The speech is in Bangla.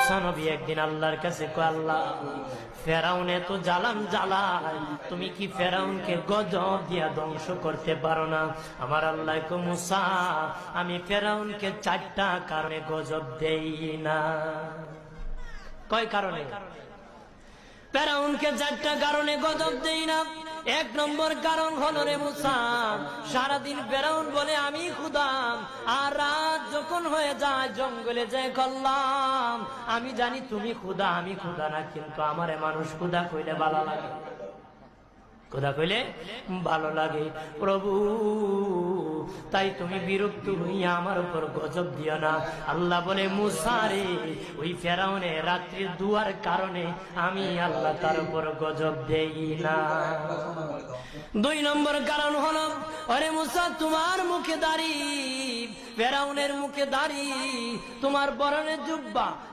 মুসা নবী একদিন আল্লাহর কাছে কয়, আল্লাহ ফেরাউনে তো জালাম জ্বালায়, তুমি কি ফেরাউনকে গজব দিয়া ধ্বংস করতে পারো না? আমার আল্লাহ কয়, মুসা আমি ফেরাউনকে 4টা কারণে গজব দেই না। কয় কারণে? ফেরাউনকে 4টা কারণে গজব দেই না। 1 নম্বর কারণ হলো, রে মুসা, সারাদিন ফেরাউন বলে আমি খোদা, আর রাত যখন হয়ে যায় জঙ্গলে যায় কল্লাম, আমি জানি তুমি খোদা, আমি খোদা না, কিন্তু আমারে মানুষ খোদা কইলে ভালো লাগে, খোদা কইলে ভালো লাগে। প্রভু, তাই তুমি বিরক্ত হইয়া আমার উপর গজব দিও না। আল্লাহ বলে, মুসা রে, ওই ফেরাউনে রাত্রির দুয়ার কারণে আমি আল্লাহ তার উপর গজব দেই না। 2 নম্বর কারণ হলো, আরে মুসা, তোমার মুখে দাড়ি, ফেরাউনের মুখে দাড়ি, তোমার পরনে জুব্বা,